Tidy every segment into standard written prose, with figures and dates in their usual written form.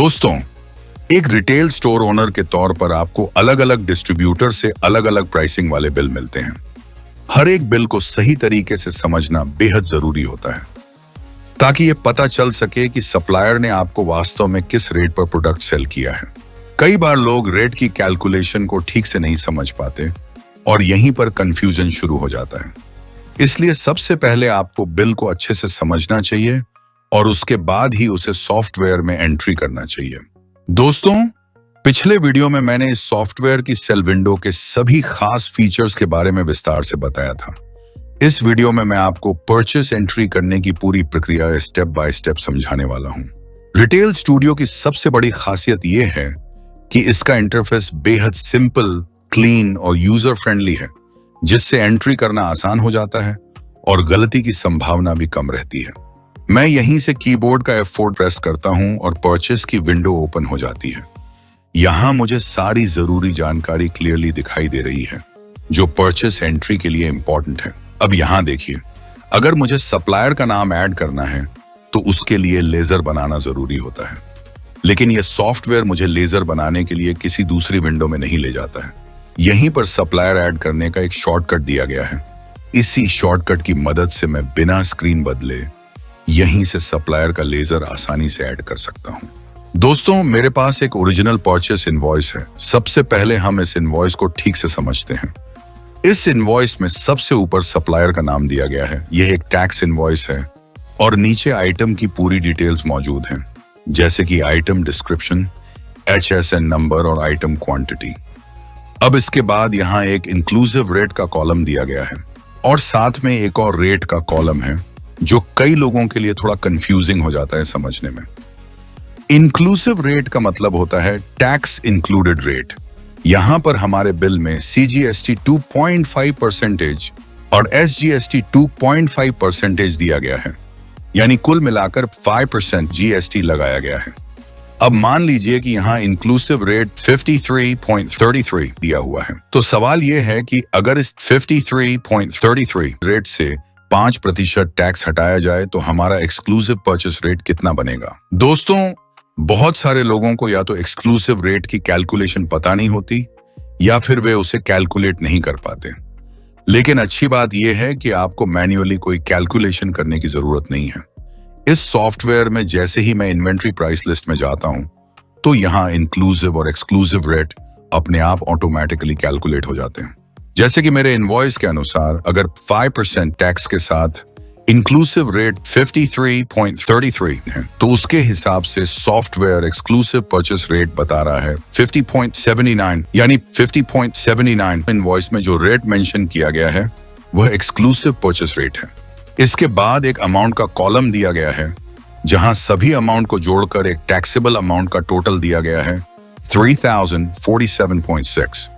दोस्तों, एक retail store owner के तौर पर आपको अलग अलग डिस्ट्रीब्यूटर से अलग अलग प्राइसिंग वाले बिल मिलते हैं। हर एक बिल को सही तरीके से समझना बेहद जरूरी होता है ताकि ये पता चल सके कि सप्लायर ने आपको वास्तव में किस रेट पर प्रोडक्ट सेल किया है। कई बार लोग रेट की कैलकुलेशन को ठीक से नहीं समझ पाते और यहीं पर कंफ्यूजन शुरू हो जाता है। इसलिए सबसे पहले आपको बिल को अच्छे से समझना चाहिए और उसके बाद ही उसे सॉफ्टवेयर में एंट्री करना चाहिए। दोस्तों, पिछले वीडियो में मैंने इस सॉफ्टवेयर की सेल विंडो के सभी खास फीचर्स के बारे में विस्तार से बताया था। इस वीडियो में मैं आपको परचेस एंट्री करने की पूरी प्रक्रिया स्टेप बाय स्टेप समझाने वाला हूं। रिटेल स्टूडियो की सबसे बड़ी खासियत यह है कि इसका इंटरफेस बेहद सिंपल, क्लीन और यूजर फ्रेंडली है, जिससे एंट्री करना आसान हो जाता है और गलती की संभावना भी कम रहती है। मैं यहीं से कीबोर्ड का F4 प्रेस करता हूं और परचेस की विंडो ओपन हो जाती है। यहां मुझे सारी जरूरी जानकारी क्लियरली दिखाई दे रही है जो परचेस एंट्री के लिए इंपॉर्टेंट है। अब यहां देखिए, अगर मुझे सप्लायर का नाम ऐड करना है तो उसके लिए लेजर बनाना जरूरी होता है, लेकिन यह सॉफ्टवेयर मुझे लेजर बनाने के लिए किसी दूसरी विंडो में नहीं ले जाता है। यहीं पर सप्लायर ऐड करने का एक शॉर्टकट दिया गया है। इसी शॉर्टकट की मदद से मैं बिना स्क्रीन बदले यहीं से सप्लायर का लेजर आसानी से ऐड कर सकता हूं। दोस्तों, मेरे पास एक ओरिजिनल परचेस इनवॉइस है। सबसे पहले हम इस इनवॉइस को ठीक से समझते हैं। इस इनवॉइस में सबसे ऊपर सप्लायर का नाम दिया गया है। यह एक टैक्स इनवॉइस है और नीचे आइटम की पूरी डिटेल्स मौजूद हैं, जैसे कि आइटम डिस्क्रिप्शन, HSN नंबर और आइटम क्वांटिटी। अब इसके बाद यहाँ एक इंक्लूसिव रेट का कॉलम दिया गया है और साथ में एक और रेट का कॉलम है जो कई लोगों के लिए थोड़ा कंफ्यूजिंग हो जाता है समझने में। इंक्लूसिव रेट का मतलब होता है टैक्स इंक्लूडेड रेट। यहां पर हमारे बिल में CGST 2.5% और SGST 2.5% दिया गया है, यानी कुल मिलाकर 5% GST लगाया गया है। अब मान लीजिए कि यहाँ इंक्लूसिव रेट 53.33 दिया हुआ है, तो सवाल यह है कि अगर इस 53.33 रेट से 5% टैक्स हटाया जाए तो हमारा एक्सक्लूसिव परचेस रेट कितना बनेगा। दोस्तों, बहुत सारे लोगों को या तो एक्सक्लूसिव रेट की कैलकुलेशन पता नहीं होती या फिर वे उसे कैलकुलेट नहीं कर पाते। लेकिन अच्छी बात यह है कि आपको मैन्युअली कोई कैलकुलेशन करने की जरूरत नहीं है। इस सॉफ्टवेयर में जैसे ही मैं इन्वेंट्री प्राइस लिस्ट में जाता हूं तो यहाँ इंक्लूसिव और एक्सक्लूसिव रेट अपने आप ऑटोमेटिकली कैलकुलेट हो जाते हैं। जैसे कि मेरे इनवॉइस के अनुसार अगर 5% टैक्स के साथ इंक्लूसिव रेट 53.33 है तो उसके हिसाब से सॉफ्टवेयर एक्सक्लूसिव परचेस रेट बता रहा है 50.79, यानी 50.79 इनवॉइस में जो रेट मेंशन किया गया है वह एक्सक्लूसिव परचेस रेट है। इसके बाद एक अमाउंट का कॉलम दिया गया है जहां सभी अमाउंट को जोड़कर एक टैक्सेबल अमाउंट का टोटल दिया गया है 3047.6।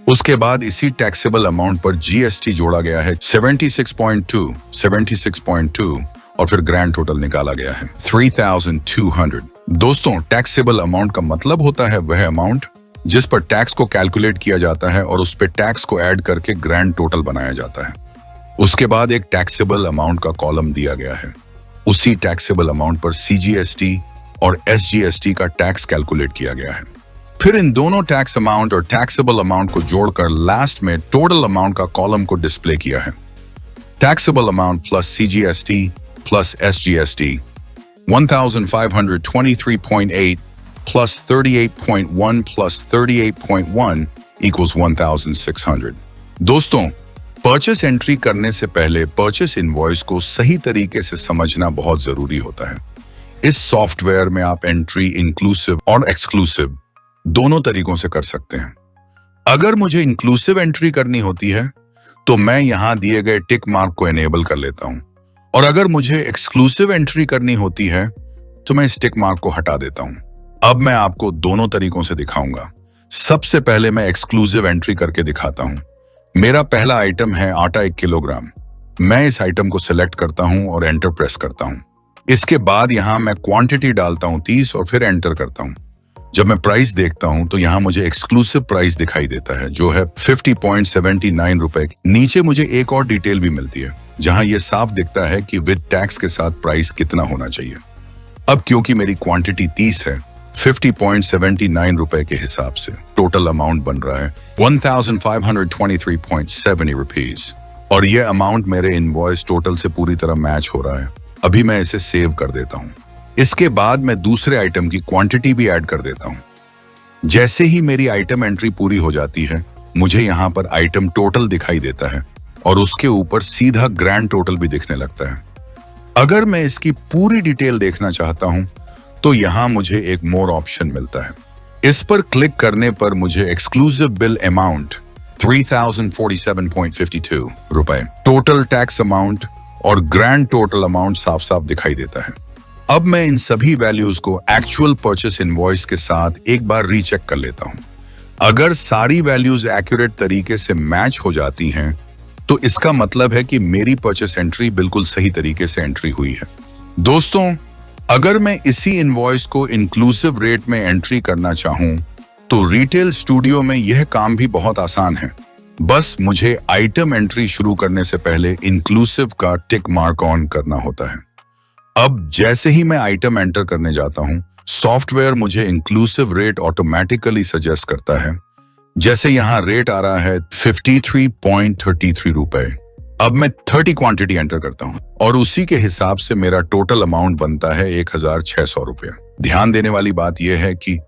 उसके बाद इसी टैक्सेबल अमाउंट पर GST जोड़ा गया है 76.2 और फिर ग्रैंड टोटल निकाला गया है 3200। दोस्तों, टैक्सेबल अमाउंट का मतलब होता है वह अमाउंट जिस पर टैक्स को कैलकुलेट किया जाता है और उस पर टैक्स को ऐड करके ग्रैंड टोटल बनाया जाता है। उसके बाद एक टैक्सेबल अमाउंट का कॉलम दिया गया है। उसी टैक्सेबल अमाउंट पर CGST और SGST का टैक्स कैलकुलेट किया गया है। फिर इन दोनों टैक्स अमाउंट और टैक्सेबल अमाउंट को जोड़कर लास्ट में टोटल अमाउंट का कॉलम को डिस्प्ले किया है। Taxable amount plus CGST plus SGST 1523.8 plus 38.1 plus 38.1 equals 1600। दोस्तों, परचेस एंट्री करने से पहले परचेस इनवॉइस को सही तरीके से समझना बहुत जरूरी होता है। इस सॉफ्टवेयर में आप एंट्री इंक्लूसिव और एक्सक्लूसिव दोनों तरीकों से कर सकते हैं। अगर मुझे इंक्लूसिव एंट्री करनी होती है तो मैं यहां दिए गए टिक मार्क को एनेबल कर लेता हूं, और अगर मुझे एक्सक्लूसिव एंट्री करनी होती है तो मैं इस टिक मार्क को हटा देता हूं। अब मैं आपको दोनों तरीकों से दिखाऊंगा। सबसे पहले मैं एक्सक्लूसिव एंट्री करके दिखाता हूं। मेरा पहला आइटम है आटा 1 किलोग्राम। मैं इस आइटम को सिलेक्ट करता हूं और एंटर प्रेस करता हूं। इसके बाद यहां मैं क्वांटिटी डालता हूं 30 और फिर एंटर करता हूं। जब मैं प्राइस देखता हूं तो यहां मुझे एक्सक्लूसिव प्राइस दिखाई देता है जो है 50.79 रुपए। नीचे मुझे एक और डिटेल भी मिलती है जहां यह साफ दिखता है कि विद टैक्स के साथ प्राइस कितना होना चाहिए। अब क्योंकि मेरी क्वांटिटी 30 है, 50.79 रुपए के हिसाब से टोटल अमाउंट बन रहा है 1523.70 रुपीज, और यह अमाउंट मेरे इनवॉइस टोटल से पूरी तरह मैच हो रहा है। अभी मैं इसे सेव कर देता हूं। इसके बाद मैं दूसरे आइटम की क्वांटिटी भी ऐड कर देता हूं। जैसे ही मेरी आइटम एंट्री पूरी हो जाती है, मुझे यहाँ पर आइटम टोटल दिखाई देता है और उसके ऊपर सीधा ग्रैंड टोटल भी दिखने लगता है। अगर मैं इसकी पूरी डिटेल देखना चाहता हूं तो यहाँ मुझे एक मोर ऑप्शन मिलता है। इस पर क्लिक करने पर मुझे एक्सक्लूसिव बिल अमाउंट 3047.52 रुपए, टोटल टैक्स अमाउंट और ग्रैंड टोटल अमाउंट साफ साफ दिखाई देता है। अब मैं इन सभी वैल्यूज को एक्चुअल परचेस इनवॉइस के साथ एक बार रीचेक कर लेता हूं। अगर सारी वैल्यूज एक्यूरेट तरीके से मैच हो जाती हैं, तो इसका मतलब है कि मेरी परचेस एंट्री बिल्कुल सही तरीके से एंट्री हुई है। दोस्तों, अगर मैं इसी इनवॉइस को इंक्लूसिव रेट में एंट्री करना चाहूं, तो रिटेल स्टूडियो में यह काम भी बहुत आसान है। बस मुझे आइटम एंट्री शुरू करने से पहले इंक्लूसिव का टिक मार्क ऑन करना होता है। अब जैसे ही मैं आइटम एंटर करने जाता हूं, सॉफ्टवेयर मुझे इंक्लूसिव रेट ऑटोमेटिकली सजेस्ट करता है। जैसे यहाँ रेट आ रहा है 53.33 रुपए। अब मैं 30 क्वांटिटी एंटर करता हूं और उसी के हिसाब से मेरा टोटल अमाउंट बनता है 1600 रुपए। ध्यान देने वाली बात यह है कि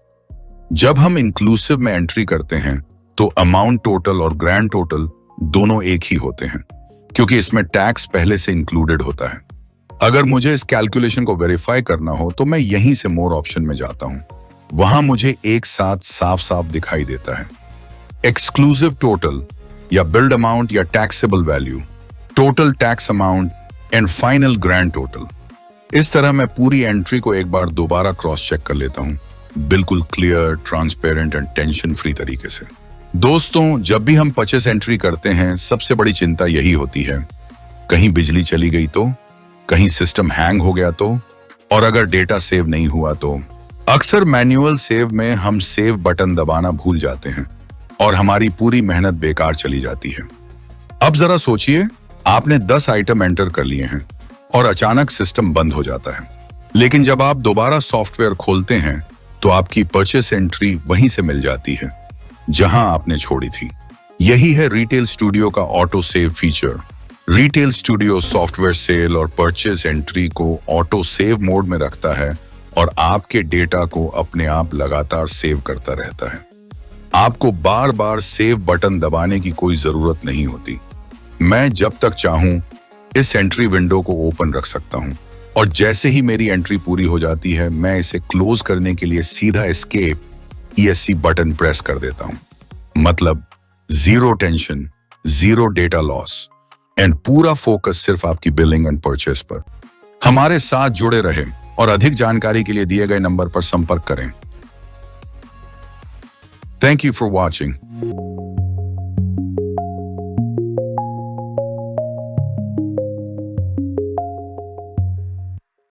जब हम इंक्लूसिव में एंट्री करते हैं तो अमाउंट टोटल और ग्रैंड टोटल दोनों एक ही होते हैं, क्योंकि इसमें टैक्स पहले से इंक्लूडेड होता है। अगर मुझे इस कैलकुलेशन को वेरीफाई करना हो तो मैं यहीं से मोर ऑप्शन में जाता हूं। वहां मुझे एक साथ साफ साफ दिखाई देता है एक्सक्लूसिव टोटल या बिल्ड अमाउंट या taxable value, total tax amount and final grand total. इस तरह मैं पूरी एंट्री को एक बार दोबारा क्रॉस चेक कर लेता हूं, बिल्कुल clear, transparent and tension free तरीके से। दोस्तों, जब भी हम परचेस एंट्री करते हैं, सबसे बड़ी चिंता यही होती है, कहीं बिजली चली गई तो, कहीं सिस्टम हैंग हो गया तो, और अगर डेटा सेव नहीं हुआ तो। अक्सर मैन्युअल सेव में हम सेव बटन दबाना भूल जाते हैं और हमारी पूरी मेहनत बेकार चली जाती है। अब जरा सोचिए, आपने 10 आइटम एंटर कर लिए हैं और अचानक सिस्टम बंद हो जाता है। लेकिन जब आप दोबारा सॉफ्टवेयर खोलते हैं तो आपकी परचेस एंट्री वहीं से मिल जाती है जहां आपने छोड़ी थी। यही है रिटेल स्टूडियो का auto save feature. Retail studio software sale और परचेस एंट्री को ऑटो सेव मोड में रखता है और आपके डेटा को अपने आप लगातार सेव करता रहता है। आपको बार बार सेव बटन दबाने की कोई जरूरत नहीं होती। मैं जब तक चाहूं इस एंट्री विंडो को ओपन रख सकता हूं, और जैसे ही मेरी एंट्री पूरी हो जाती है, मैं इसे क्लोज करने के लिए सीधा एस्केप ESC बटन प्रेस कर देता हूं। मतलब zero tension, zero data loss and पूरा फोकस सिर्फ आपकी बिलिंग एंड परचेस पर। हमारे साथ जुड़े रहें और अधिक जानकारी के लिए दिए गए नंबर पर संपर्क करें। Thank you for watching.